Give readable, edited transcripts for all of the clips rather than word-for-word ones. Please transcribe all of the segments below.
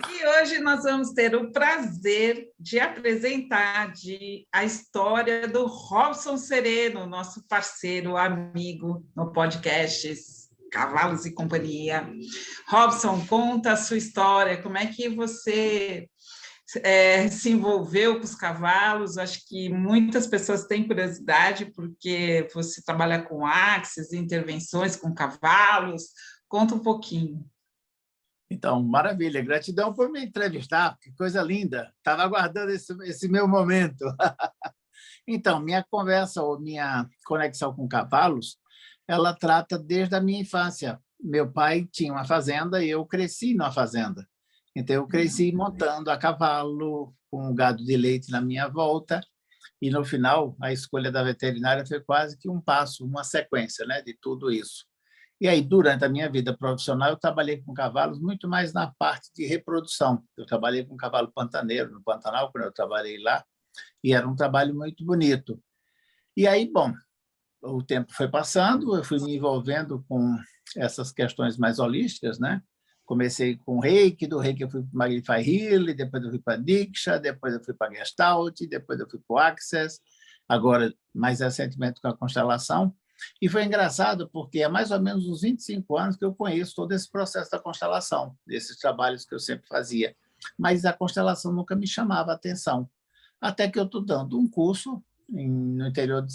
E hoje nós vamos ter o prazer de apresentar a história do Robson Sereno, nosso parceiro, amigo no podcast Cavalos e Companhia. Robson, conta a sua história, como é que você se envolveu com os cavalos? Acho que muitas pessoas têm curiosidade, porque você trabalha com axes, intervenções com cavalos. Conta um pouquinho. Então, maravilha. Gratidão por me entrevistar, que coisa linda. Estava aguardando esse meu momento. Então, minha conversa ou minha conexão com cavalos, ela trata desde a minha infância. Meu pai tinha uma fazenda e eu cresci numa fazenda. Então, eu cresci montando a cavalo, com um gado de leite na minha volta, e, no final, a escolha da veterinária foi quase que um passo, uma sequência, né, de tudo isso. E aí, durante a minha vida profissional, eu trabalhei com cavalos muito mais na parte de reprodução. Eu trabalhei com cavalo pantaneiro, no Pantanal, quando eu trabalhei lá, e era um trabalho muito bonito. E aí, bom, o tempo foi passando, eu fui me envolvendo com essas questões mais holísticas, né? Comecei com o Reiki, do Reiki eu fui para o Magnify Healing, depois eu fui para a Diksha, depois eu fui para a Gestalt, depois eu fui para o Access, agora, mais recentemente, com a constelação. E foi engraçado porque há mais ou menos uns 25 anos que eu conheço todo esse processo da constelação, desses trabalhos que eu sempre fazia. Mas a constelação nunca me chamava a atenção. Até que eu estou dando um curso no interior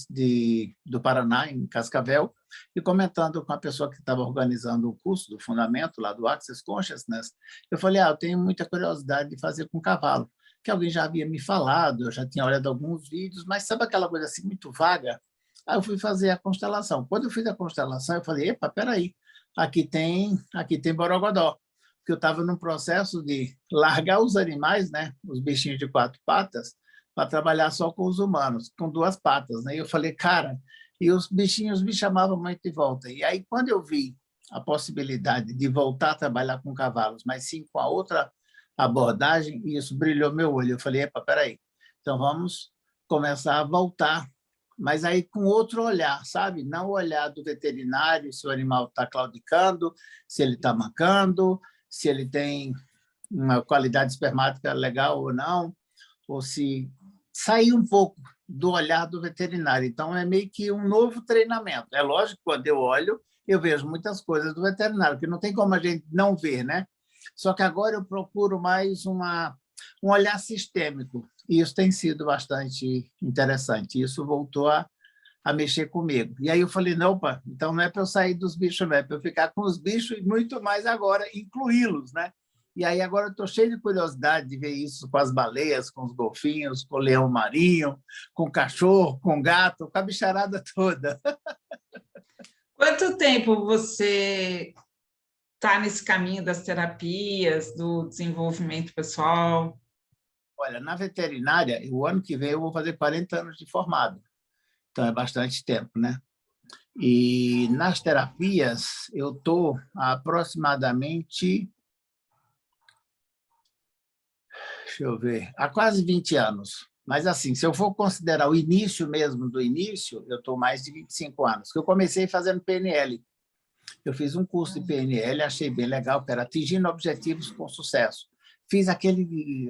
do Paraná, em Cascavel, e comentando com a pessoa que estava organizando o curso do fundamento lá do Access Consciousness, eu falei, eu tenho muita curiosidade de fazer com cavalo, que alguém já havia me falado, eu já tinha olhado alguns vídeos, mas sabe aquela coisa assim muito vaga? Aí eu fui fazer a constelação. Quando eu fiz a constelação, eu falei, epa, peraí, aqui tem Borogodó, porque eu estava num processo de largar os animais, né, os bichinhos de 4 patas, para trabalhar só com os humanos, com 2 patas. Né? E eu falei, cara, e os bichinhos me chamavam muito de volta. E aí, quando eu vi a possibilidade de voltar a trabalhar com cavalos, mas sim com a outra abordagem, isso brilhou meu olho. Eu falei, epa, peraí, então vamos começar a voltar, mas aí com outro olhar, sabe? Não o olhar do veterinário, se o animal está claudicando, se ele está mancando, se ele tem uma qualidade espermática legal ou não, ou se sair um pouco do olhar do veterinário. Então, é meio que um novo treinamento. É lógico que, quando eu olho, eu vejo muitas coisas do veterinário, que não tem como a gente não ver, né? Só que agora eu procuro mais um olhar sistêmico, e isso tem sido bastante interessante. Isso voltou a mexer comigo. E aí eu falei, não, opa, então não é para eu sair dos bichos, não é para eu ficar com os bichos e muito mais agora, incluí-los, né? E aí agora eu estou cheio de curiosidade de ver isso com as baleias, com os golfinhos, com o leão marinho, com o cachorro, com o gato, com a bicharada toda. Quanto tempo você está nesse caminho das terapias, do desenvolvimento pessoal? Olha, na veterinária, o ano que vem eu vou fazer 40 anos de formado. Então, é bastante tempo, né? E nas terapias, eu estou há aproximadamente, deixa eu ver, há quase 20 anos. Mas, assim, se eu for considerar o início mesmo do início, eu estou mais de 25 anos. Que eu comecei fazendo PNL. Eu fiz um curso de PNL, achei bem legal, que era Atingindo Objetivos com Sucesso. Fiz aquele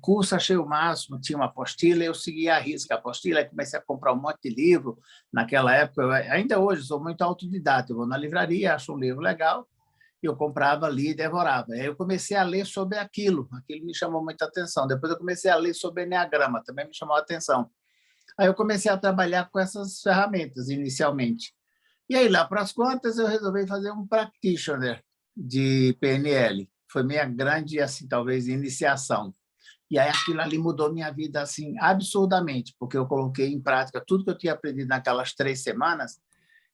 curso, achei o máximo, tinha uma apostila, eu segui à risca a apostila, aí comecei a comprar um monte de livro. Naquela época, ainda hoje, sou muito autodidata, eu vou na livraria, acho um livro legal, eu comprava ali e devorava. Aí eu comecei a ler sobre aquilo me chamou muita atenção. Depois eu comecei a ler sobre Eneagrama, também me chamou a atenção. Aí eu comecei a trabalhar com essas ferramentas, inicialmente. E aí, lá para as contas, eu resolvi fazer um practitioner de PNL. Foi minha grande, assim, talvez, iniciação. E aí aquilo ali mudou minha vida assim absurdamente, porque eu coloquei em prática tudo que eu tinha aprendido naquelas 3 semanas,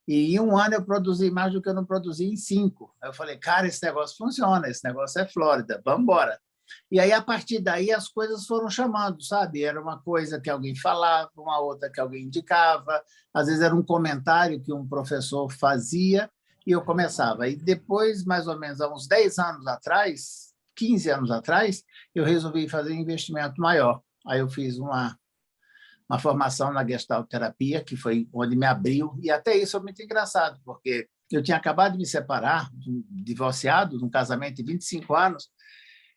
e em um ano eu produzi mais do que eu não produzi em 5. Eu falei, cara, esse negócio funciona, esse negócio é Flórida, vamos embora. E aí, a partir daí, as coisas foram chamando, sabe? Era uma coisa que alguém falava, uma outra que alguém indicava, às vezes era um comentário que um professor fazia, e eu começava. E depois, mais ou menos, há uns 10 anos atrás, 15 anos atrás, eu resolvi fazer um investimento maior. Aí eu fiz uma formação na Gestalt terapia, que foi onde me abriu, e até isso é muito engraçado, porque eu tinha acabado de me separar, divorciado, de um casamento de 25 anos,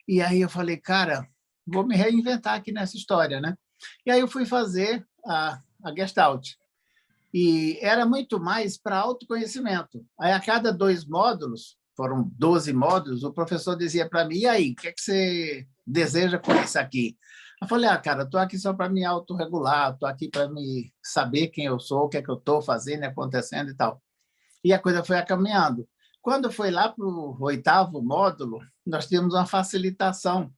E aí eu falei, cara, vou me reinventar aqui nessa história, né? E aí eu fui fazer a Gestalt. E era muito mais para autoconhecimento. Aí, a cada 2 módulos, foram 12 módulos, o professor dizia para mim, e aí, o que é que você deseja com isso aqui? Eu falei, cara, estou aqui só para me autorregular, estou aqui para me saber quem eu sou, o que é que eu estou fazendo, acontecendo e tal. E a coisa foi caminhando. Quando foi lá para o 8º módulo, nós tínhamos uma facilitação,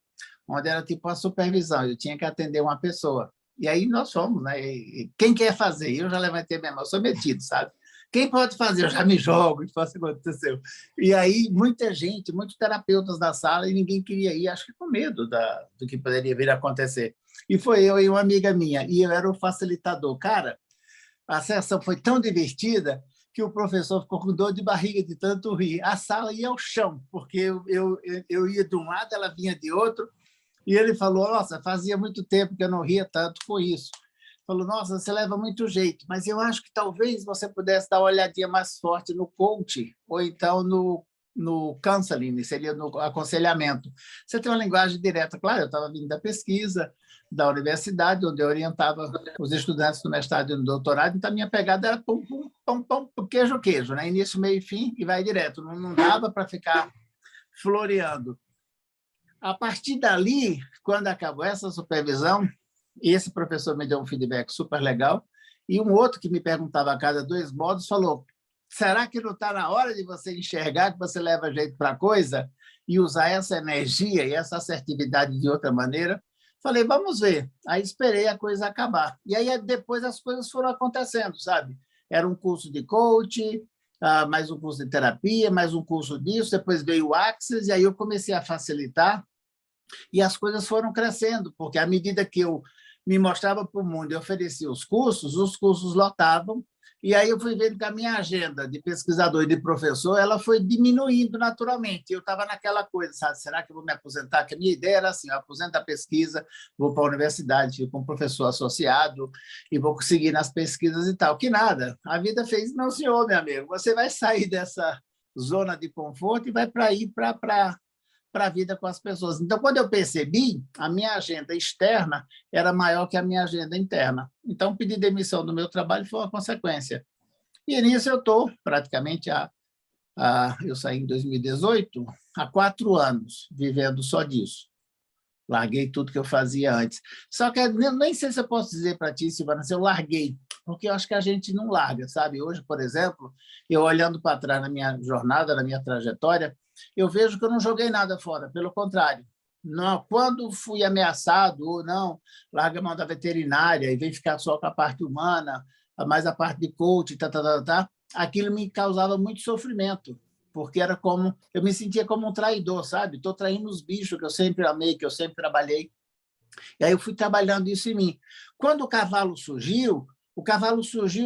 onde era tipo uma supervisão, eu tinha que atender uma pessoa. E aí nós fomos, né? E quem quer fazer? Eu já levantei minha mão, eu sou metido, sabe? Quem pode fazer? Eu já me jogo, e faço o que aconteceu. E aí muita gente, muitos terapeutas da sala, e ninguém queria ir, acho que com medo do que poderia vir a acontecer. E foi eu e uma amiga minha, e eu era o facilitador. Cara, a sessão foi tão divertida que o professor ficou com dor de barriga de tanto rir. A sala ia ao chão, porque eu ia de um lado, ela vinha de outro, e ele falou, nossa, fazia muito tempo que eu não ria tanto com isso. Falou, nossa, você leva muito jeito, mas eu acho que talvez você pudesse dar uma olhadinha mais forte no coach, ou então no counseling, seria no aconselhamento. Você tem uma linguagem direta. Claro, eu estava vindo da pesquisa, da universidade, onde eu orientava os estudantes do mestrado e do doutorado, então a minha pegada era pum, pum, pum, pum, queijo, queijo, né? Início, meio e fim, e vai direto. Não dava para ficar floreando. A partir dali, quando acabou essa supervisão, esse professor me deu um feedback super legal, e um outro que me perguntava a cada 2 módulos falou, será que não está na hora de você enxergar que você leva jeito para a coisa e usar essa energia e essa assertividade de outra maneira? Falei, vamos ver. Aí esperei a coisa acabar. E aí depois as coisas foram acontecendo, sabe? Era um curso de coach, mais um curso de terapia, mais um curso disso, depois veio o Access, e aí eu comecei a facilitar, e as coisas foram crescendo, porque à medida que eu me mostrava para o mundo e oferecia os cursos lotavam, e aí eu fui vendo que a minha agenda de pesquisador e de professor ela foi diminuindo naturalmente. Eu estava naquela coisa, sabe? Será que eu vou me aposentar? Que a minha ideia era assim, eu aposento a pesquisa, vou para a universidade, fico com um professor associado e vou conseguir nas pesquisas e tal. Que nada, a vida fez, não senhor, meu amigo, você vai sair dessa zona de conforto e vai para ir para a vida com as pessoas. Então, quando eu percebi, a minha agenda externa era maior que a minha agenda interna. Então, pedir demissão do meu trabalho foi uma consequência. E nisso eu estou praticamente eu saí em 2018, há 4 anos, vivendo só disso. Larguei tudo que eu fazia antes. Só que nem sei se eu posso dizer para ti, Silvana, se eu larguei, porque eu acho que a gente não larga, sabe? Hoje, por exemplo, eu olhando para trás na minha jornada, na minha trajetória, eu vejo que eu não joguei nada fora, pelo contrário. Não, quando fui ameaçado, ou não, larga a mão da veterinária e vem ficar só com a parte humana, mais a parte de coach, aquilo me causava muito sofrimento, porque era como eu me sentia como um traidor, sabe? Estou traindo os bichos que eu sempre amei, que eu sempre trabalhei. E aí eu fui trabalhando isso em mim. Quando o cavalo surgiu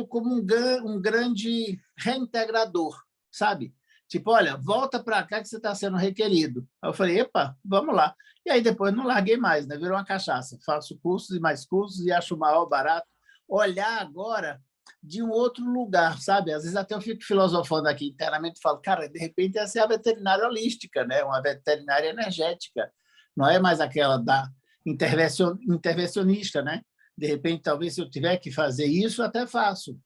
como um grande reintegrador, sabe? Tipo, olha, volta para cá que você está sendo requerido. Aí eu falei, epa, vamos lá. E aí depois não larguei mais, né? Virou uma cachaça. Faço cursos e mais cursos e acho o maior barato. Olhar agora de um outro lugar, sabe? Às vezes até eu fico filosofando aqui internamente e falo, cara, de repente essa é a veterinária holística, né? Uma veterinária energética. Não é mais aquela da intervencionista, né? De repente, talvez se eu tiver que fazer isso, até faço.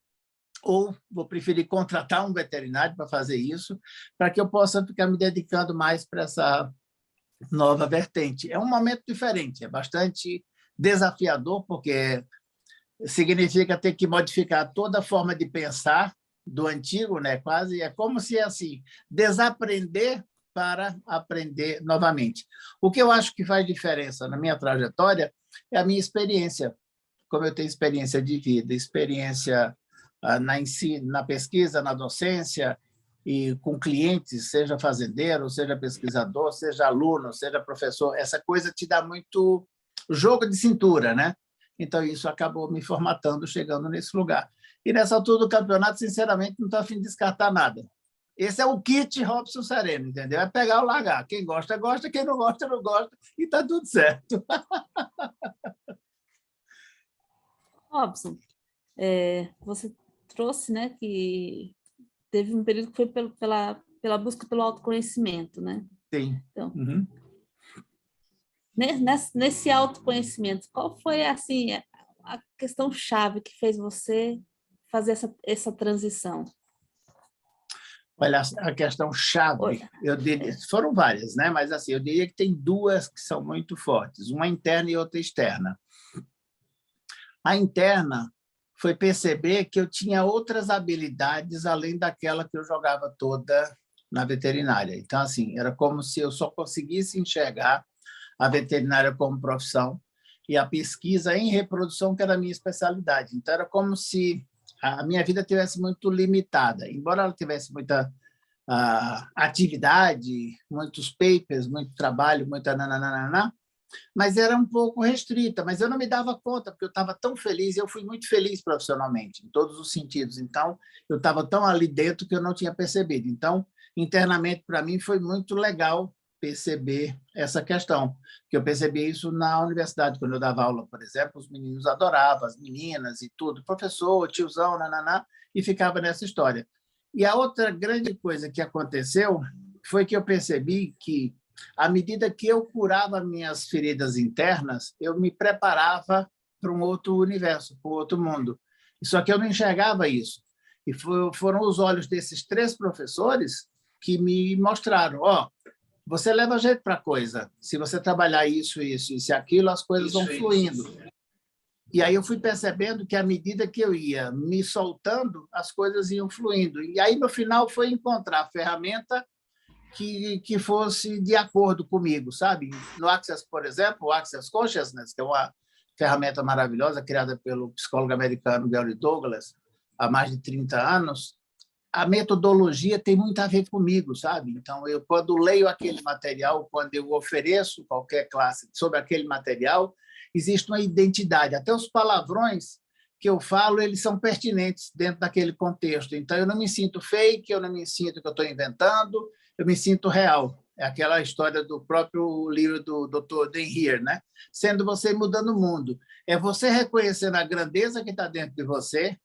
Ou vou preferir contratar um veterinário para fazer isso, para que eu possa ficar me dedicando mais para essa nova vertente. É um momento diferente, é bastante desafiador, porque significa ter que modificar toda a forma de pensar do antigo, né? Quase é como se assim desaprender para aprender novamente. O que eu acho que faz diferença na minha trajetória é a minha experiência, como eu tenho experiência de vida, experiência na pesquisa, na docência e com clientes, seja fazendeiro, seja pesquisador, seja aluno, seja professor, essa coisa te dá muito jogo de cintura, né? Então, isso acabou me formatando, chegando nesse lugar. E nessa altura do campeonato, sinceramente, não estou a fim de descartar nada. Esse é o kit Robson Sereno, entendeu? É pegar ou largar. Quem gosta, gosta. Quem não gosta, não gosta. E está tudo certo. Robson, você trouxe, né, que teve um período que foi pela busca pelo autoconhecimento, né? Sim. Então, Nesse autoconhecimento, qual foi assim a questão chave que fez você fazer essa transição? Olha, a questão chave, eu diria, foram várias, né? Mas assim, eu diria que tem duas que são muito fortes, uma interna e outra externa. A interna foi perceber que eu tinha outras habilidades além daquela que eu jogava toda na veterinária. Então, assim, era como se eu só conseguisse enxergar a veterinária como profissão e a pesquisa em reprodução, que era a minha especialidade. Então, era como se a minha vida tivesse muito limitada, embora ela tivesse muita atividade, muitos papers, muito trabalho, muita nananana, mas era um pouco restrita, mas eu não me dava conta, porque eu estava tão feliz, eu fui muito feliz profissionalmente, em todos os sentidos. Então, eu estava tão ali dentro que eu não tinha percebido. Então, internamente, para mim, foi muito legal perceber essa questão, que eu percebi isso na universidade, quando eu dava aula, por exemplo, os meninos adoravam, as meninas e tudo, professor, tiozão, nananá, e ficava nessa história. E a outra grande coisa que aconteceu foi que eu percebi que, à medida que eu curava minhas feridas internas, eu me preparava para um outro universo, para um outro mundo. Só que eu não enxergava isso. E foram os olhos desses 3 professores que me mostraram, você leva jeito para a coisa. Se você trabalhar isso, isso, isso e aquilo, as coisas vão fluindo. E aí eu fui percebendo que, à medida que eu ia me soltando, as coisas iam fluindo. E aí, no final, foi encontrar a ferramenta que fosse de acordo comigo, sabe? No Access, por exemplo, o Access Consciousness, que é uma ferramenta maravilhosa criada pelo psicólogo americano Gary Douglas há mais de 30 anos, a metodologia tem muito a ver comigo, sabe? Então, eu, quando leio aquele material, quando eu ofereço qualquer classe sobre aquele material, existe uma identidade. Até os palavrões que eu falo, eles são pertinentes dentro daquele contexto. Então, eu não me sinto fake, eu não me sinto que eu estou inventando, eu me sinto real. É aquela história do próprio livro do Dr. Dan Heer, né? Sendo você mudando o mundo. É você reconhecendo a grandeza que está dentro de você,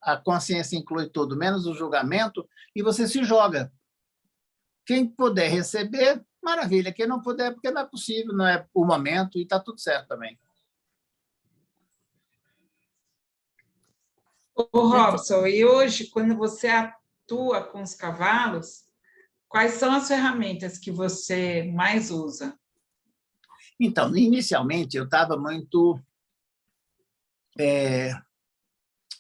a consciência inclui tudo, menos o julgamento, e você se joga. Quem puder receber, maravilha. Quem não puder, porque não é possível, não é o momento, e está tudo certo também. Ô, Robson, e hoje, quando você atua com os cavalos, quais são as ferramentas que você mais usa? Então, inicialmente, eu estava muito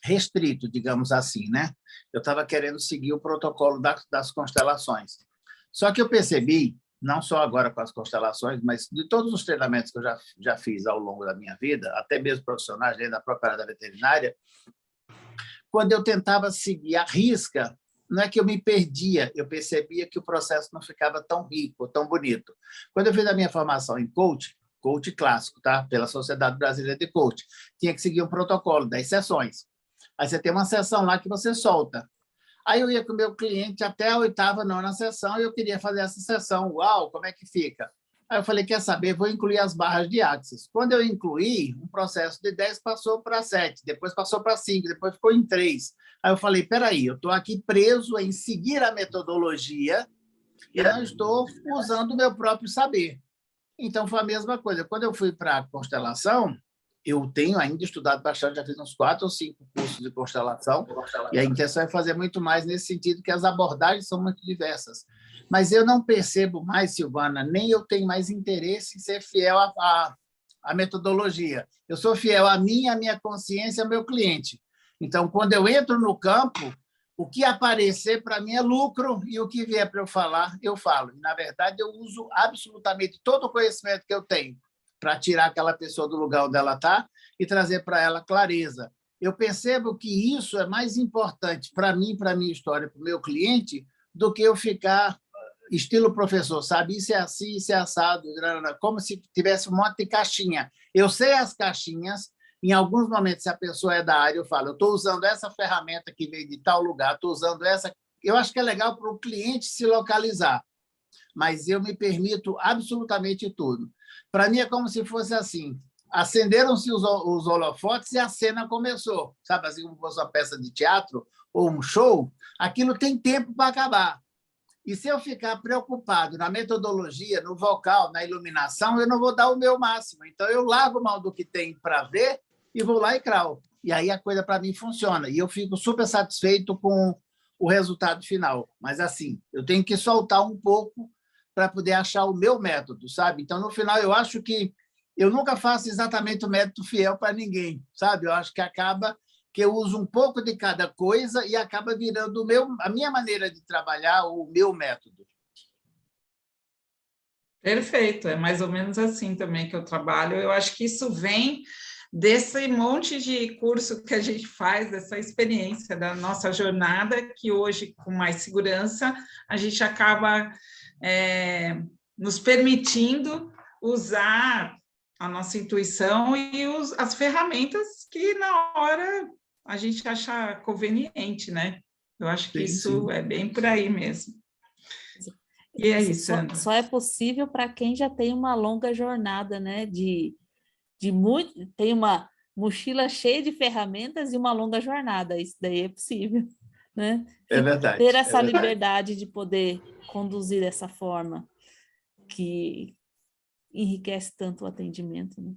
restrito, digamos assim, né? Eu estava querendo seguir o protocolo das constelações. Só que eu percebi, não só agora com as constelações, mas de todos os treinamentos que eu já fiz ao longo da minha vida, até mesmo profissionais dentro da própria área da veterinária, quando eu tentava seguir a risca, não é que eu me perdia, eu percebia que o processo não ficava tão rico, tão bonito. Quando eu fiz a minha formação em coach clássico, tá? Pela Sociedade Brasileira de Coach, tinha que seguir um protocolo, 10 sessões. Aí você tem uma sessão lá que você solta. Aí eu ia com o meu cliente até a 8ª, 9ª sessão e eu queria fazer essa sessão. Uau, como é que fica? Aí eu falei, quer saber, vou incluir as barras de Axis. Quando eu incluí, um processo de 10 passou para 7, depois passou para 5, depois ficou em 3. Aí eu falei, peraí, eu estou aqui preso em seguir a metodologia e não estou usando o meu próprio saber. Então, foi a mesma coisa. Quando eu fui para a constelação, eu tenho ainda estudado bastante, já fiz uns 4 ou 5 cursos de constelação, e a intenção é fazer muito mais nesse sentido, que as abordagens são muito diversas. Mas eu não percebo mais, Silvana, nem eu tenho mais interesse em ser fiel à metodologia. Eu sou fiel a mim, à minha consciência, ao meu cliente. Então, quando eu entro no campo, o que aparecer para mim é lucro e o que vier para eu falar, eu falo. E, na verdade, eu uso absolutamente todo o conhecimento que eu tenho para tirar aquela pessoa do lugar onde ela está e trazer para ela clareza. Eu percebo que isso é mais importante para mim, para a minha história, para o meu cliente, do que eu ficar estilo professor, sabe? Isso é assim, isso é assado, como se tivesse um monte de caixinha. Eu sei as caixinhas, em alguns momentos, se a pessoa é da área, eu falo, eu estou usando essa ferramenta que veio de tal lugar, estou usando essa... Eu acho que é legal para o cliente se localizar, mas eu me permito absolutamente tudo. Para mim é como se fosse assim, acenderam-se os holofotes e a cena começou. Sabe, assim como fosse uma peça de teatro ou um show, aquilo tem tempo para acabar. E se eu ficar preocupado na metodologia, no vocal, na iluminação, eu não vou dar o meu máximo. Então, eu largo mão do que tem para ver e vou lá e cravo. E aí a coisa, para mim, funciona. E eu fico super satisfeito com o resultado final. Mas, assim, eu tenho que soltar um pouco para poder achar o meu método, sabe? Então, no final, eu acho que eu nunca faço exatamente o método fiel para ninguém, sabe? Eu acho que acaba que eu uso um pouco de cada coisa e acaba virando a minha maneira de trabalhar, o meu método. Perfeito, é mais ou menos assim também que eu trabalho. Eu acho que isso vem desse monte de curso que a gente faz, dessa experiência da nossa jornada, que hoje, com mais segurança, a gente acaba nos permitindo usar a nossa intuição e as ferramentas que na hora a gente acha conveniente, né? Eu acho que isso é bem por aí mesmo. E é isso, Sandra. Só é possível para quem já tem uma longa jornada, né? Tem uma mochila cheia de ferramentas e uma longa jornada. Isso daí é possível, né? É verdade. Ter essa liberdade de poder conduzir dessa forma que enriquece tanto o atendimento, né?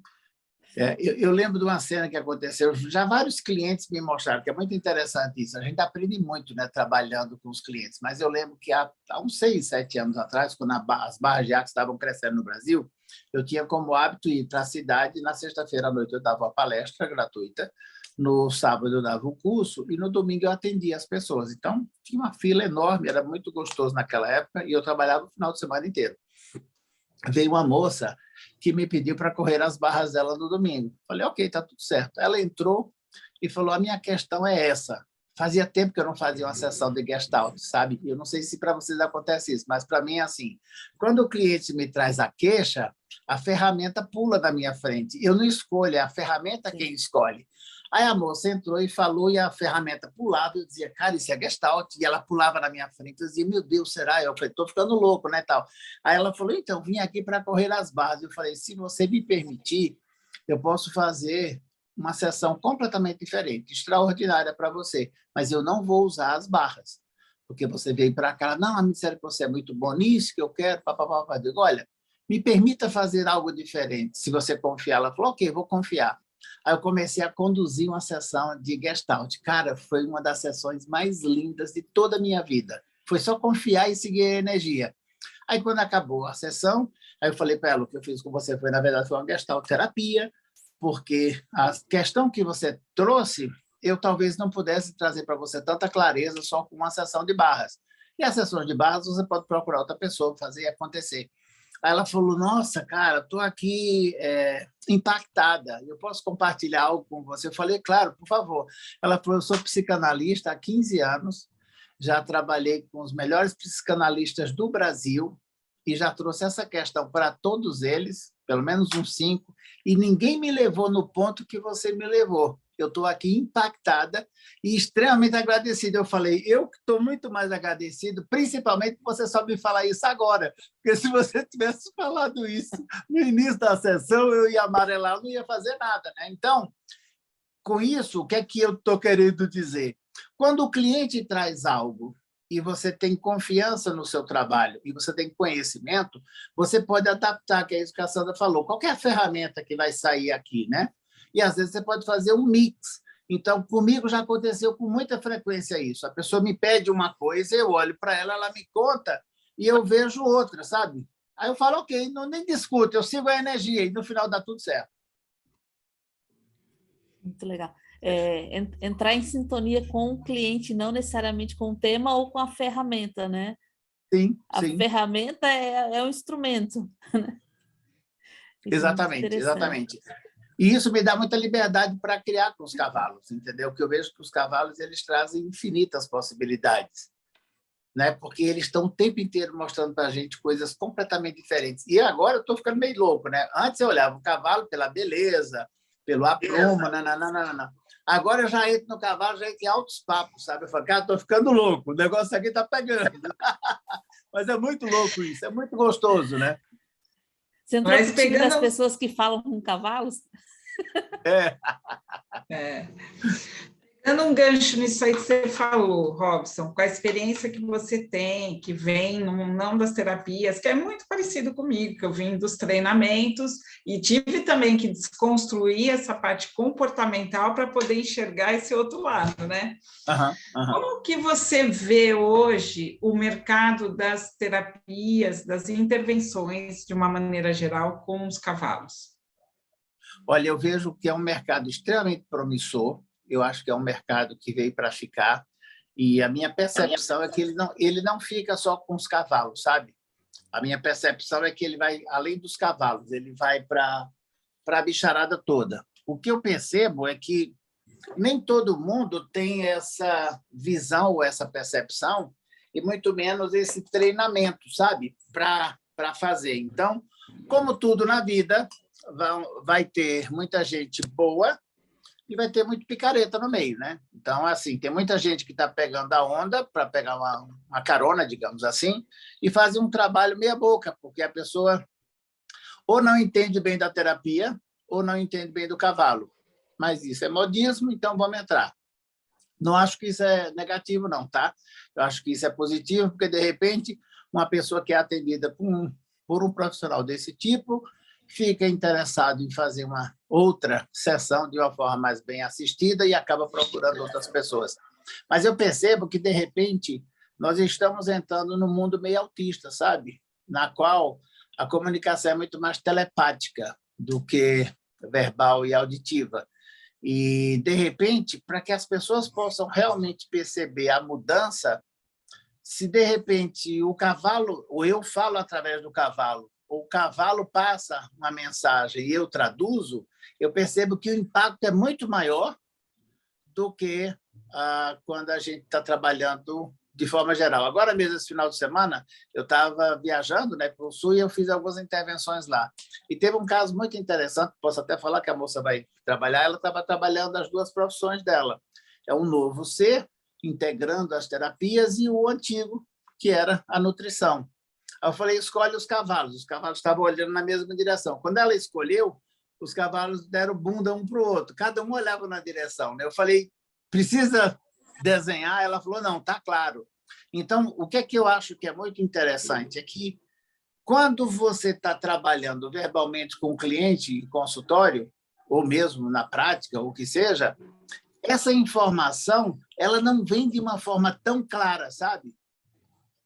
Eu lembro de uma cena que aconteceu, já vários clientes me mostraram, que é muito interessante isso, a gente aprende muito, né, trabalhando com os clientes, mas eu lembro que há uns 6, 7 anos atrás, quando as barras de arte estavam crescendo no Brasil, eu tinha como hábito ir para a cidade, na sexta-feira à noite eu dava uma palestra gratuita, no sábado eu dava um curso e no domingo eu atendia as pessoas. Então, tinha uma fila enorme, era muito gostoso naquela época e eu trabalhava o final de semana inteiro. Veio uma moça que me pediu para correr as barras dela no domingo. Falei, ok, está tudo certo. Ela entrou e falou, a minha questão é essa. Fazia tempo que eu não fazia uma sessão de Gestalt, sabe? Eu não sei se para vocês acontece isso, mas para mim é assim. Quando o cliente me traz a queixa, a ferramenta pula da minha frente. Eu não escolho, é a ferramenta quem escolhe. Aí a moça entrou e falou, e a ferramenta pulava, eu dizia, cara, isso é Gestalt, e ela pulava na minha frente, eu dizia, meu Deus, será? Eu falei, estou ficando louco, né, tal. Aí ela falou, então, vim aqui para correr as barras. Eu falei, se você me permitir, eu posso fazer uma sessão completamente diferente, extraordinária para você, mas eu não vou usar as barras, porque você veio para cá, não, me disseram que você é muito bom nisso, que eu quero, papapá. Eu digo, olha, me permita fazer algo diferente, se você confiar. Ela falou, ok, vou confiar. Aí eu comecei a conduzir uma sessão de Gestalt. Cara, foi uma das sessões mais lindas de toda a minha vida. Foi só confiar e seguir a energia. Aí, quando acabou a sessão, aí eu falei para ela, o que eu fiz com você foi, na verdade, foi uma Gestalt terapia, porque a questão que você trouxe, eu talvez não pudesse trazer para você tanta clareza só com uma sessão de barras. E as sessões de barras, você pode procurar outra pessoa, fazer acontecer. Aí ela falou, nossa, cara, estou aqui impactada, eu posso compartilhar algo com você? Eu falei, claro, por favor. Ela falou, eu sou psicanalista há 15 anos, já trabalhei com os melhores psicanalistas do Brasil e já trouxe essa questão para todos eles, pelo menos uns 5, e ninguém me levou no ponto que você me levou. Eu estou aqui impactada e extremamente agradecida. Eu falei, eu estou muito mais agradecido, principalmente por você só me falar isso agora, porque se você tivesse falado isso no início da sessão, eu ia amarelar, eu não ia fazer nada, né? Então, com isso, o que é que eu estou querendo dizer? Quando o cliente traz algo e você tem confiança no seu trabalho e você tem conhecimento, você pode adaptar, que é isso que a Sandra falou, qualquer ferramenta que vai sair aqui, né? E, às vezes, você pode fazer um mix. Então, comigo já aconteceu com muita frequência isso. A pessoa me pede uma coisa, eu olho para ela, ela me conta e eu vejo outra, sabe? Aí eu falo, ok, não, nem discuto, eu sigo a energia e, no final, dá tudo certo. Muito legal. Entrar em sintonia com o cliente, não necessariamente com o tema ou com a ferramenta, né? Sim, a ferramenta é um instrumento. Né? Exatamente, exatamente. E isso me dá muita liberdade para criar com os cavalos, entendeu? Porque eu vejo que os cavalos eles trazem infinitas possibilidades, né? Porque eles estão o tempo inteiro mostrando para a gente coisas completamente diferentes. E agora eu estou ficando meio louco, né? Antes eu olhava o cavalo pela beleza, pelo aprumo, nananana. Agora eu já entro no cavalo, já entro em altos papos, sabe? Eu falo, cara, estou ficando louco, o negócio aqui está pegando. Mas é muito louco isso, é muito gostoso, né? Você entrou no time das pessoas que falam com cavalos? Dando um gancho nisso aí que você falou, Robson, com a experiência que você tem, que vem não das terapias, que é muito parecido comigo, que eu vim dos treinamentos e tive também que desconstruir essa parte comportamental para poder enxergar esse outro lado, né? Como que você vê hoje o mercado das terapias, das intervenções, de uma maneira geral, com os cavalos? Olha, eu vejo que é um mercado extremamente promissor. Eu acho que é um mercado que veio para ficar. E a minha percepção é que ele não fica só com os cavalos, sabe? A minha percepção é que ele vai, além dos cavalos, ele vai para a bicharada toda. O que eu percebo é que nem todo mundo tem essa visão ou essa percepção, e muito menos esse treinamento, sabe? Para fazer. Então, como tudo na vida, vai ter muita gente boa e vai ter muito picareta no meio, né? Então, assim, tem muita gente que está pegando a onda para pegar uma carona, digamos assim, e fazer um trabalho meia boca, porque a pessoa ou não entende bem da terapia ou não entende bem do cavalo. Mas isso é modismo, então vamos entrar. Não acho que isso é negativo, não, tá? Eu acho que isso é positivo, porque, de repente, uma pessoa que é atendida por um profissional desse tipo fica interessado em fazer uma outra sessão de uma forma mais bem assistida e acaba procurando outras pessoas. Mas eu percebo que, de repente, nós estamos entrando no mundo meio autista, sabe? Na qual a comunicação é muito mais telepática do que verbal e auditiva. E, de repente, para que as pessoas possam realmente perceber a mudança, se, de repente, o cavalo, ou eu falo através do cavalo, ou o cavalo passa uma mensagem e eu traduzo, eu percebo que o impacto é muito maior do que quando a gente está trabalhando de forma geral. Agora mesmo, esse final de semana, eu estava viajando, né, para o Sul e eu fiz algumas intervenções lá. E teve um caso muito interessante, posso até falar que a moça vai trabalhar, ela estava trabalhando as duas profissões dela. É um novo ser, integrando as terapias, e o antigo, que era a nutrição. Aí eu falei, escolhe os cavalos estavam olhando na mesma direção. Quando ela escolheu, os cavalos deram bunda um para o outro, cada um olhava na direção, né? Eu falei, precisa desenhar? Ela falou, não, está claro. Então, o que é que eu acho que é muito interessante é que, quando você está trabalhando verbalmente com o cliente em consultório, ou mesmo na prática, ou o que seja, essa informação ela não vem de uma forma tão clara, sabe?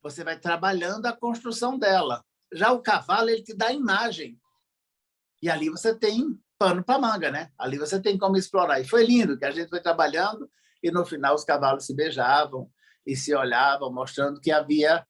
Você vai trabalhando a construção dela. Já o cavalo, ele te dá imagem. E ali você tem pano para manga, né? Ali você tem como explorar. E foi lindo que a gente foi trabalhando e, no final, os cavalos se beijavam e se olhavam, mostrando que havia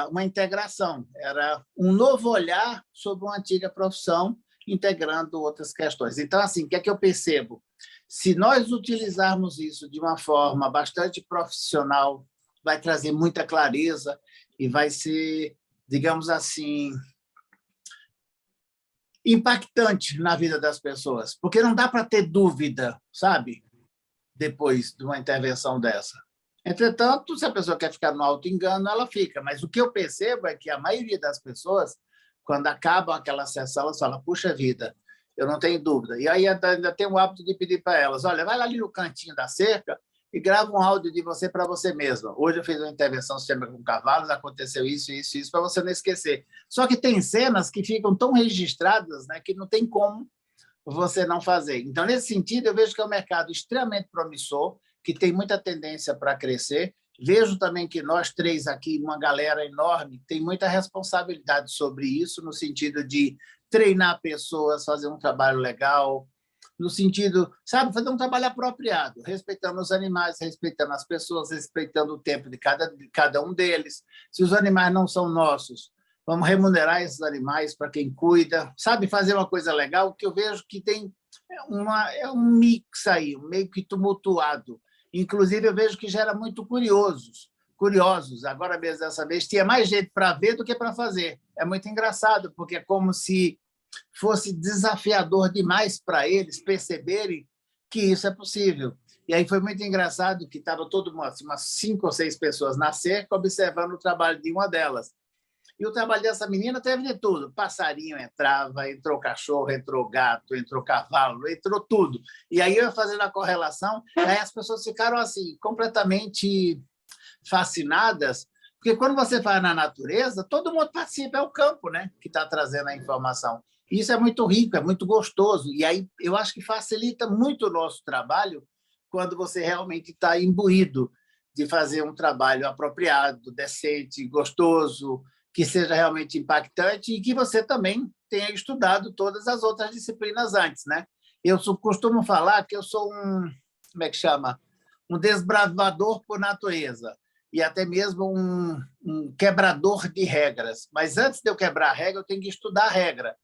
uma integração. Era um novo olhar sobre uma antiga profissão, integrando outras questões. Então, assim, o que é que eu percebo? Se nós utilizarmos isso de uma forma bastante profissional, vai trazer muita clareza e vai ser, digamos assim, impactante na vida das pessoas, porque não dá para ter dúvida, sabe, depois de uma intervenção dessa. Entretanto, se a pessoa quer ficar no auto-engano, ela fica. Mas o que eu percebo é que a maioria das pessoas, quando acabam aquela sessão, elas falam, puxa vida, eu não tenho dúvida. E aí ainda tenho o hábito de pedir para elas, olha, vai lá ali no cantinho da cerca e grava um áudio de você para você mesma. Hoje eu fiz uma intervenção sistêmica com cavalos, aconteceu isso, para você não esquecer. Só que tem cenas que ficam tão registradas, né, que não tem como você não fazer. Então, nesse sentido, eu vejo que é um mercado extremamente promissor, que tem muita tendência para crescer. Vejo também que nós três aqui, uma galera enorme, tem muita responsabilidade sobre isso, no sentido de treinar pessoas, fazer um trabalho legal, no sentido, sabe, fazer um trabalho apropriado, respeitando os animais, respeitando as pessoas, respeitando o tempo de cada um deles. Se os animais não são nossos, vamos remunerar esses animais para quem cuida, sabe, fazer uma coisa legal, que eu vejo que tem um mix aí, meio que tumultuado. Inclusive, eu vejo que gera muito curiosos. Agora mesmo, dessa vez, tinha mais gente para ver do que para fazer. É muito engraçado, porque é como se fosse desafiador demais para eles perceberem que isso é possível. E aí foi muito engraçado que estava todo mundo, assim, umas 5 ou 6 pessoas na cerca observando o trabalho de uma delas. E o trabalho dessa menina teve de tudo. Passarinho entrava, entrou cachorro, entrou gato, entrou cavalo, entrou tudo. E aí eu ia fazendo a correlação, aí as pessoas ficaram assim, completamente fascinadas, porque quando você vai na natureza, todo mundo participa, é o campo, né, que está trazendo a informação. Isso é muito rico, é muito gostoso. E aí eu acho que facilita muito o nosso trabalho quando você realmente está imbuído de fazer um trabalho apropriado, decente, gostoso, que seja realmente impactante e que você também tenha estudado todas as outras disciplinas antes, né? Eu costumo falar que eu sou como é que chama? Um desbravador por natureza e até mesmo um quebrador de regras. Mas antes de eu quebrar a regra, eu tenho que estudar a regra.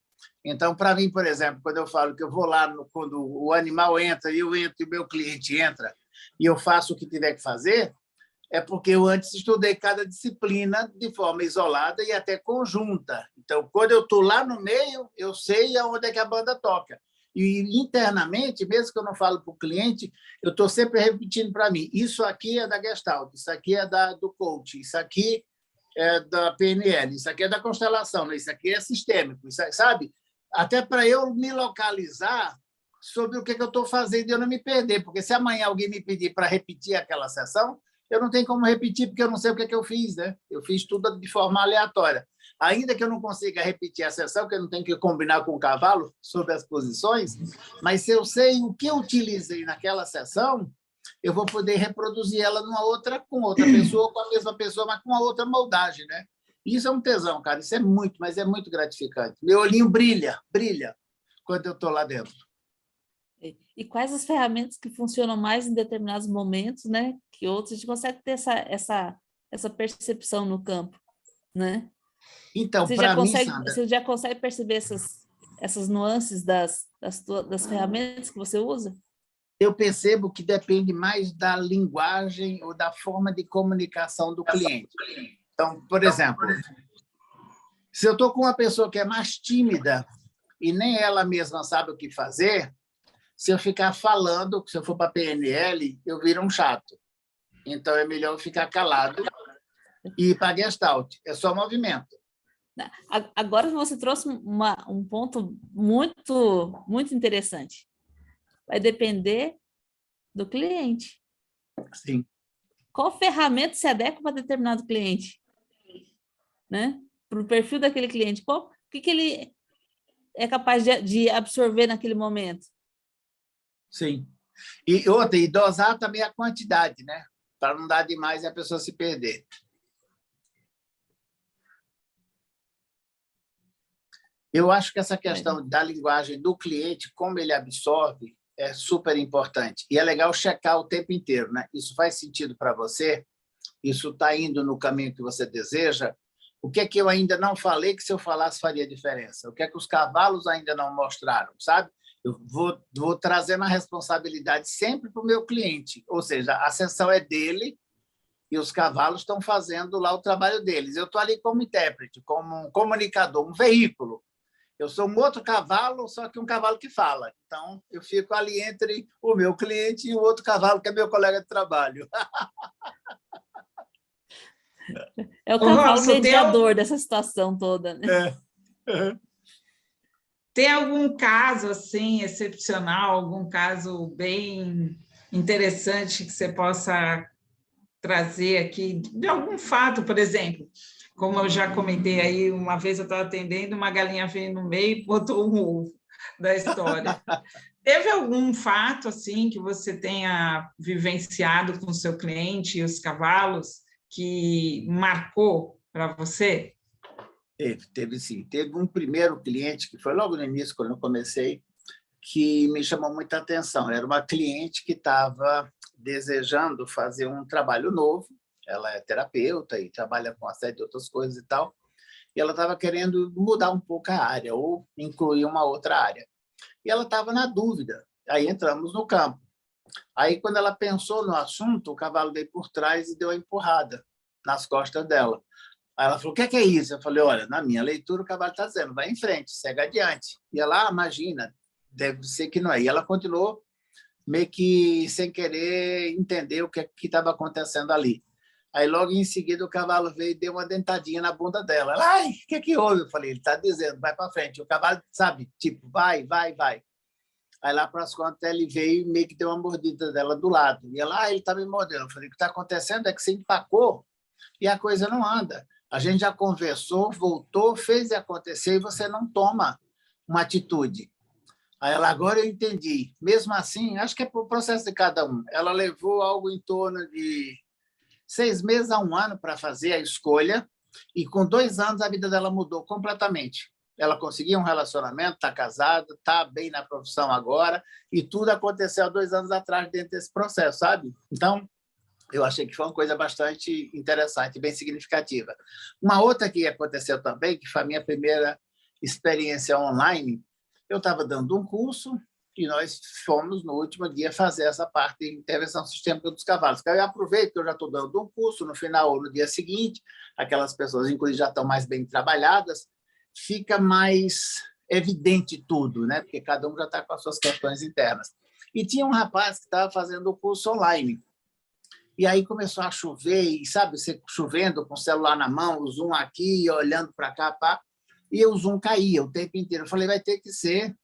Então, para mim, por exemplo, quando eu falo que eu vou lá quando o animal entra, eu entro e o meu cliente entra, e eu faço o que tiver que fazer, é porque eu antes estudei cada disciplina de forma isolada e até conjunta. Então, quando eu estou lá no meio, eu sei aonde é que a banda toca. E internamente, mesmo que eu não falo para o cliente, eu estou sempre repetindo para mim, isso aqui é da Gestalt, isso aqui é do coach, isso aqui é da PNL, isso aqui é da constelação, isso aqui é sistêmico, isso, sabe? Até para eu me localizar sobre o que eu estou fazendo e eu não me perder, porque se amanhã alguém me pedir para repetir aquela sessão, eu não tenho como repetir, porque eu não sei o que eu fiz, né? Eu fiz tudo de forma aleatória. Ainda que eu não consiga repetir a sessão, porque eu não tenho que combinar com o cavalo sobre as posições, mas se eu sei o que eu utilizei naquela sessão, eu vou poder reproduzir ela com outra pessoa, com a mesma pessoa, mas com uma outra moldagem, né? Isso é um tesão, cara. Isso é muito, mas é muito gratificante. Meu olhinho brilha quando eu estou lá dentro. E quais as ferramentas que funcionam mais em determinados momentos, né? Que outros, a gente consegue ter essa percepção no campo, né? Então, para mim, Sandra... Você já consegue perceber essas nuances das ferramentas que você usa? Eu percebo que depende mais da linguagem ou da forma de comunicação do cliente. Então, por exemplo, se eu estou com uma pessoa que é mais tímida e nem ela mesma sabe o que fazer, se eu ficar falando, se eu for para a PNL, eu viro um chato. Então, é melhor eu ficar calado e ir para a Gestalt. É só movimento. Agora você trouxe um ponto muito, muito interessante. Vai depender do cliente. Sim. Qual ferramenta se adequa para determinado cliente? Né? Para o perfil daquele cliente. O que ele é capaz de absorver naquele momento? Sim. E dosar também a quantidade, né? Para não dar demais e a pessoa se perder. Eu acho que essa questão da linguagem do cliente, como ele absorve, é super importante. E é legal checar o tempo inteiro, né? Isso faz sentido para você? Isso está indo no caminho que você deseja? O que é que eu ainda não falei que, se eu falasse, faria diferença? O que é que os cavalos ainda não mostraram, sabe? Eu vou trazendo a responsabilidade sempre para o meu cliente. Ou seja, a sessão é dele e os cavalos estão fazendo lá o trabalho deles. Eu estou ali como intérprete, como um comunicador, um veículo. Eu sou um outro cavalo, só que um cavalo que fala. Então, eu fico ali entre o meu cliente e o outro cavalo, que é meu colega de trabalho. É o cavalo mediador dessa situação toda, né? Tem algum caso assim excepcional, algum caso bem interessante que você possa trazer aqui, de algum fato, por exemplo? Como eu já comentei aí, uma vez eu estava atendendo, uma galinha veio no meio e botou um ovo da história. Teve algum fato assim que você tenha vivenciado com o seu cliente e os cavalos que marcou para você? Teve sim. Teve um primeiro cliente, que foi logo no início, quando eu comecei, que me chamou muita atenção. Era uma cliente que estava desejando fazer um trabalho novo. Ela é terapeuta e trabalha com uma série de outras coisas e tal. E ela estava querendo mudar um pouco a área ou incluir uma outra área. E ela estava na dúvida. Aí entramos no campo. Aí, quando ela pensou no assunto, o cavalo veio por trás e deu a empurrada nas costas dela. Aí ela falou, o que é isso? Eu falei, olha, na minha leitura o cavalo está dizendo, vai em frente, segue adiante. E ela, imagina, deve ser que não é. E ela continuou meio que sem querer entender o que estava acontecendo ali. Aí, logo em seguida, o cavalo veio e deu uma dentadinha na bunda dela. Ela, ai, o que houve? Eu falei, ele está dizendo, vai para frente. O cavalo, sabe, tipo, vai, vai, vai. Aí, lá para as contas, ele veio e meio que deu uma mordida dela do lado. E ela, ele está me mordendo. Eu falei, o que está acontecendo é que você empacou e a coisa não anda. A gente já conversou, voltou, fez acontecer e você não toma uma atitude. Aí ela, agora eu entendi. Mesmo assim, acho que é o processo de cada um. Ela levou algo em torno de 6 meses a 1 ano para fazer a escolha e com 2 anos a vida dela mudou completamente. Ela conseguiu um relacionamento, está casada, está bem na profissão agora e tudo aconteceu há 2 anos atrás dentro desse processo, sabe? Então, eu achei que foi uma coisa bastante interessante, bem significativa. Uma outra que aconteceu também, que foi a minha primeira experiência online, eu estava dando um curso e nós fomos, no último dia, fazer essa parte de intervenção sistêmica dos cavalos. Eu aproveito que eu já estou dando um curso, no final ou no dia seguinte, aquelas pessoas, inclusive, já estão mais bem trabalhadas, fica mais evidente tudo, né? Porque cada um já está com as suas questões internas. E tinha um rapaz que estava fazendo o curso online. E aí começou a chover, e sabe, você chovendo com o celular na mão, o Zoom aqui, olhando para cá, pá, e o Zoom caía o tempo inteiro. Eu falei, vai ter que ser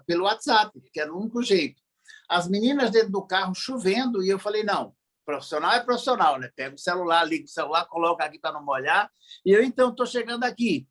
pelo WhatsApp, que era o único jeito. As meninas dentro do carro chovendo, e eu falei, não, profissional é profissional, né? Pega o celular, liga o celular, coloca aqui para não molhar, e eu, então, estou chegando aqui.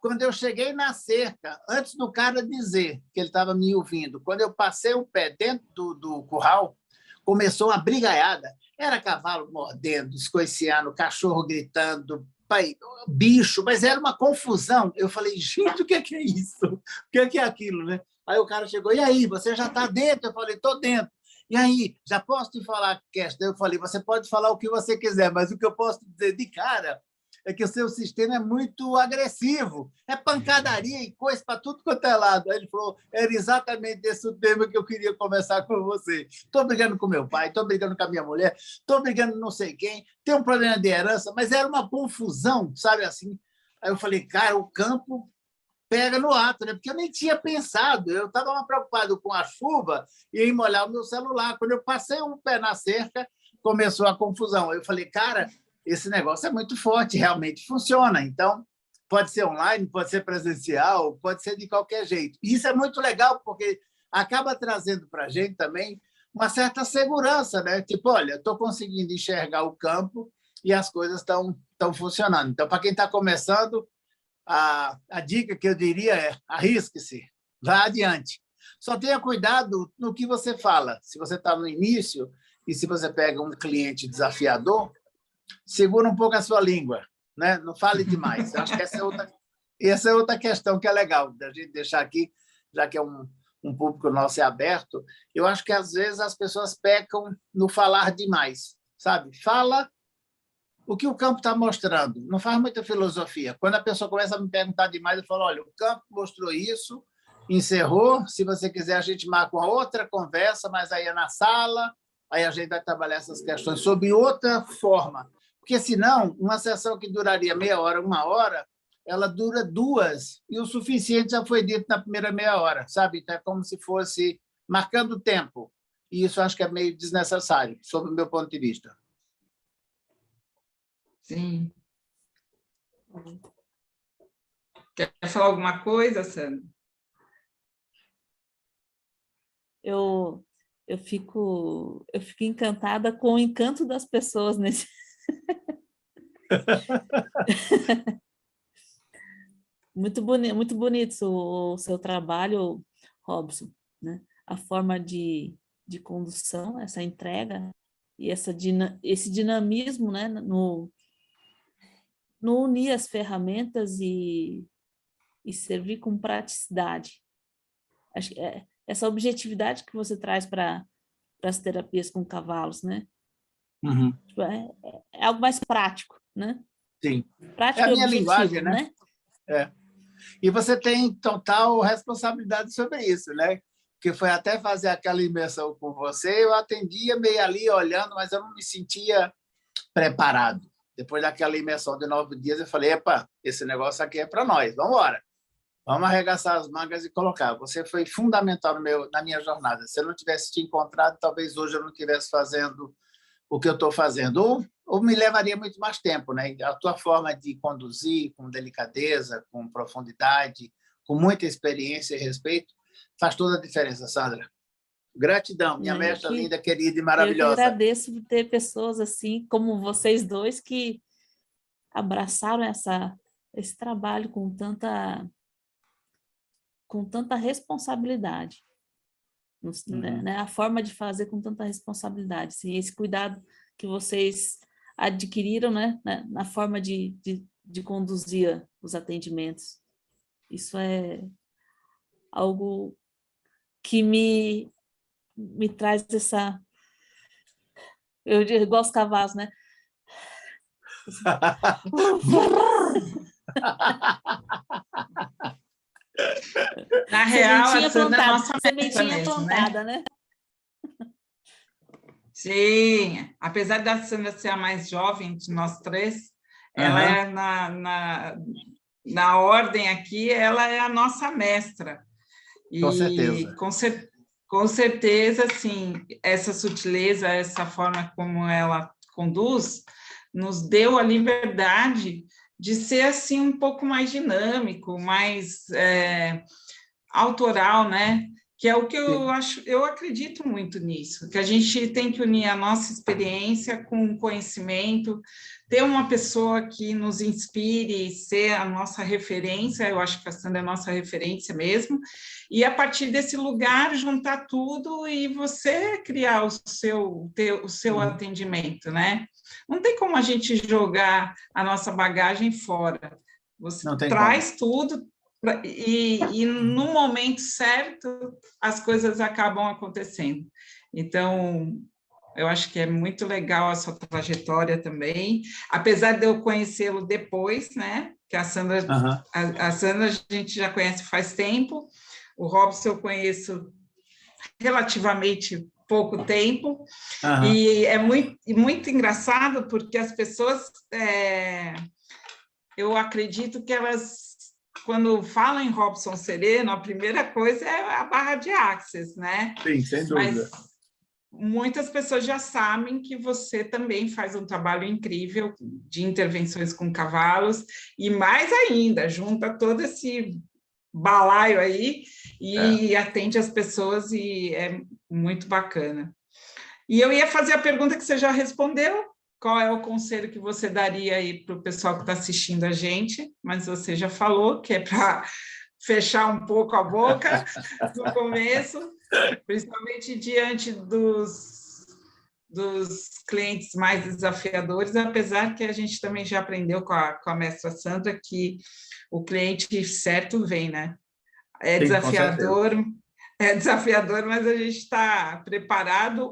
Quando eu cheguei na cerca, antes do cara dizer que ele estava me ouvindo, quando eu passei o pé dentro do curral, começou a brigaiada. Era cavalo mordendo, escoiciando, cachorro gritando, pai, bicho, mas era uma confusão. Eu falei, gente, o que é isso? O que é aquilo, né? Aí o cara chegou, e aí, você já está dentro? Eu falei, estou dentro. E aí, já posso te falar, Kester? Eu falei, você pode falar o que você quiser, mas o que eu posso dizer de cara é que o seu sistema é muito agressivo, é pancadaria e coisa para tudo quanto é lado. Aí ele falou, era exatamente esse o tema que eu queria conversar com você. Estou brigando com meu pai, estou brigando com a minha mulher, estou brigando com não sei quem, tem um problema de herança, mas era uma confusão, sabe assim? Aí eu falei, cara, o campo pega no ato, né? Porque eu nem tinha pensado, eu estava preocupado com a chuva e em molhar o meu celular. Quando eu passei um pé na cerca, começou a confusão. Eu falei, cara, esse negócio é muito forte, realmente funciona. Então, pode ser online, pode ser presencial, pode ser de qualquer jeito. E isso é muito legal, porque acaba trazendo para a gente também uma certa segurança, né? Tipo, olha, estou conseguindo enxergar o campo e as coisas estão funcionando. Então, para quem está começando, a dica que eu diria é arrisque-se, vá adiante. Só tenha cuidado no que você fala. Se você está no início e se você pega um cliente desafiador, segura um pouco a sua língua, né? Não fale demais. Eu acho que essa é outra questão que é legal da gente deixar aqui, já que é um público nosso é aberto. Eu acho que, às vezes, as pessoas pecam no falar demais, sabe? Fala o que o campo está mostrando. Não faz muita filosofia. Quando a pessoa começa a me perguntar demais, eu falo, olha, o campo mostrou isso, encerrou, se você quiser, a gente marca uma outra conversa, mas aí é na sala, aí a gente vai trabalhar essas questões sob outra forma. Porque, senão, uma sessão que duraria meia hora, 1 hora, ela dura 2, e o suficiente já foi dito na primeira meia hora, sabe? Então, é como se fosse marcando tempo. E isso acho que é meio desnecessário, sob o meu ponto de vista. Sim. Quer falar alguma coisa, Sandra? Eu fico encantada com o encanto das pessoas nesse. Muito bonito o seu trabalho, Robson, né? A forma de condução, essa entrega e esse dinamismo, né? No unir as ferramentas e servir com praticidade. Acho que essa objetividade que você traz para as terapias com cavalos, né? Uhum. É algo mais prático, né? Sim. Prático é a minha objetivo, linguagem, né? É. E você tem total responsabilidade sobre isso, né? Que foi até fazer aquela imersão com você, eu atendia meio ali olhando, mas eu não me sentia preparado. Depois daquela imersão de 9 dias, eu falei, epa, esse negócio aqui é para nós, vamos embora. Vamos arregaçar as mangas e colocar. Você foi fundamental na minha jornada. Se eu não tivesse te encontrado, talvez hoje eu não estivesse fazendo o que eu estou fazendo, ou me levaria muito mais tempo, né? A tua forma de conduzir com delicadeza, com profundidade, com muita experiência e respeito, faz toda a diferença, Sandra. Gratidão, minha mestra linda, querida e maravilhosa. Eu que agradeço por ter pessoas assim como vocês dois que abraçaram esse trabalho com tanta responsabilidade, né? A forma de fazer com tanta responsabilidade, assim, esse cuidado que vocês adquiriram, né? Na forma de conduzir os atendimentos. Isso é algo que me traz essa... Eu igual os cavalos, né? Na real, a Sandra é a nossa sementinha plantada, né? Sim, apesar da Sandra ser a mais jovem de nós três, ela é na ordem aqui, ela é a nossa mestra. E com certeza. Com certeza, sim, essa sutileza, essa forma como ela conduz, nos deu a liberdade de ser assim um pouco mais dinâmico, mais autoral, né? Que é o que eu acredito muito nisso, que a gente tem que unir a nossa experiência com o conhecimento, ter uma pessoa que nos inspire, ser a nossa referência, eu acho que a Sandra é a nossa referência mesmo, e a partir desse lugar juntar tudo e você criar o seu atendimento, né? Não tem como a gente jogar a nossa bagagem fora, você traz tudo, e no momento certo as coisas acabam acontecendo. Então, eu acho que é muito legal a sua trajetória também, apesar de eu conhecê-lo depois, né? Que a Sandra, a Sandra a gente já conhece faz tempo, o Robson eu conheço relativamente pouco tempo, e é muito engraçado porque as pessoas, eu acredito que elas, quando falam em Robson Sereno, a primeira coisa é a barra de Axis, né? Sim, sem dúvida. Mas muitas pessoas já sabem que você também faz um trabalho incrível de intervenções com cavalos, e mais ainda, junta todo esse balaio aí e atende as pessoas, e é muito bacana. E eu ia fazer a pergunta que você já respondeu, qual é o conselho que você daria aí para o pessoal que está assistindo a gente, mas você já falou que é para fechar um pouco a boca no começo, principalmente diante dos clientes mais desafiadores, apesar que a gente também já aprendeu com a mestra Sandra que o cliente certo vem, né? É desafiador, mas a gente está preparado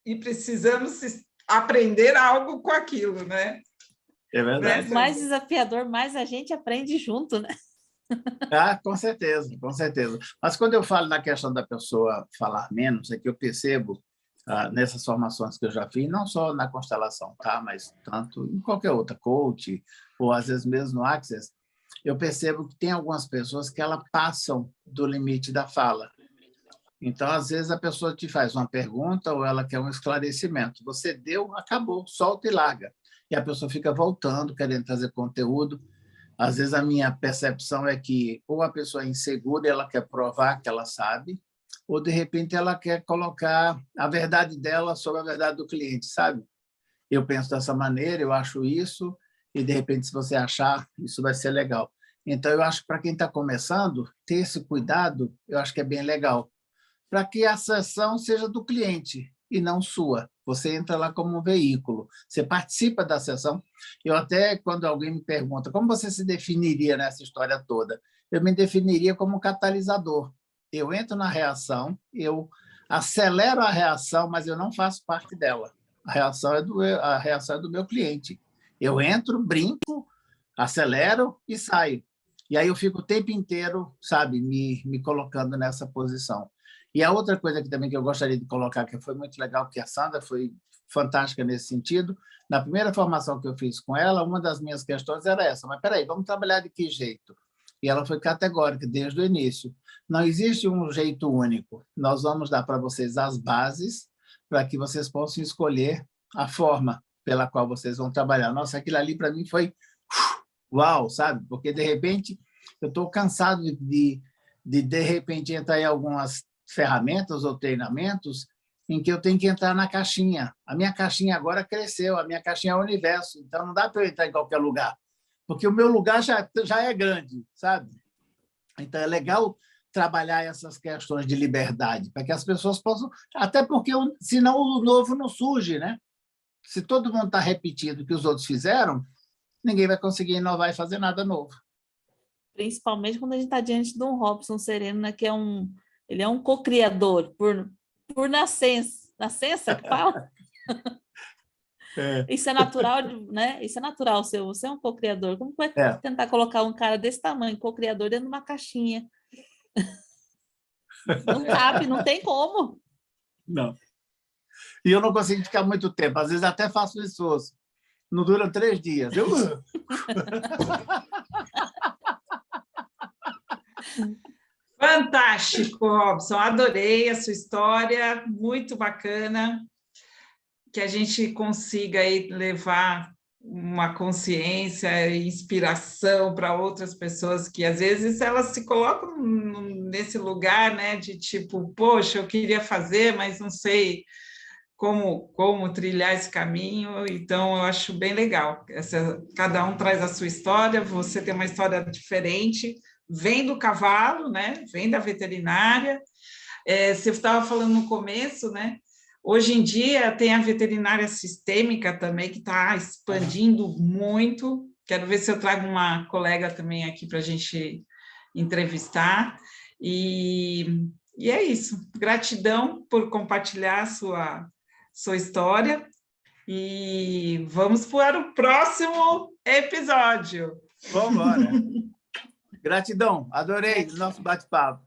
e precisamos aprender algo com aquilo, né? É verdade. Quanto mais desafiador, mais a gente aprende junto, né? Com certeza, com certeza. Mas quando eu falo na questão da pessoa falar menos, é que eu percebo nessas formações que eu já fiz, não só na constelação, tá? Mas tanto em qualquer outra, coach, ou às vezes mesmo no Access, eu percebo que tem algumas pessoas que elas passam do limite da fala. Então, às vezes, a pessoa te faz uma pergunta ou ela quer um esclarecimento. Você deu, acabou, solta e larga. E a pessoa fica voltando, querendo trazer conteúdo. Às vezes, a minha percepção é que ou a pessoa é insegura e ela quer provar que ela sabe, ou, de repente, ela quer colocar a verdade dela sobre a verdade do cliente, sabe? Eu penso dessa maneira, eu acho isso, e, de repente, se você achar, isso vai ser legal. Então, eu acho que para quem está começando, ter esse cuidado, eu acho que é bem legal, para que a sessão seja do cliente e não sua. Você entra lá como um veículo, você participa da sessão. Eu até, quando alguém me pergunta como você se definiria nessa história toda, eu me definiria como um catalisador. Eu entro na reação, eu acelero a reação, mas eu não faço parte dela. A reação é do meu cliente. Eu entro, brinco, acelero e saio. E aí eu fico o tempo inteiro, sabe, me colocando nessa posição. E a outra coisa que também que eu gostaria de colocar, que foi muito legal, que a Sandra foi fantástica nesse sentido, na primeira formação que eu fiz com ela, uma das minhas questões era essa, mas peraí, vamos trabalhar de que jeito? E ela foi categórica desde o início. Não existe um jeito único. Nós vamos dar para vocês as bases, para que vocês possam escolher a forma pela qual vocês vão trabalhar. Nossa, aquilo ali para mim foi uau, sabe? Porque, de repente, eu estou cansado de repente, entrar em algumas ferramentas ou treinamentos em que eu tenho que entrar na caixinha. A minha caixinha agora cresceu, a minha caixinha é o universo, então não dá para eu entrar em qualquer lugar, porque o meu lugar já é grande, sabe? Então, é legal trabalhar essas questões de liberdade, para que as pessoas possam... Até porque, senão, o novo não surge, né? Se todo mundo está repetindo o que os outros fizeram, ninguém vai conseguir inovar e fazer nada novo. Principalmente quando a gente está diante de um Robson Sereno, né, que ele é um co-criador por nascença que fala. Isso é natural, né? Isso é natural, você é um co-criador. Como vai tentar colocar um cara desse tamanho, co-criador, dentro de uma caixinha? Não cabe, não tem como. Não. E eu não consigo ficar muito tempo. Às vezes até faço um esforço. Não dura 3 dias. Fantástico, Robson. Adorei a sua história, muito bacana. Que a gente consiga aí levar uma consciência e inspiração para outras pessoas que, às vezes, elas se colocam nesse lugar, né, de tipo, poxa, eu queria fazer, mas não sei como trilhar esse caminho. Então, eu acho bem legal. Cada um traz a sua história, você tem uma história diferente, vem do cavalo, né, vem da veterinária. Você estava falando no começo, né? Hoje em dia tem a veterinária sistêmica também, que está expandindo muito. Quero ver se eu trago uma colega também aqui para a gente entrevistar. E é isso. Gratidão por compartilhar a sua história. E vamos para o próximo episódio. Vamos embora. Gratidão. Adorei o nosso bate-papo.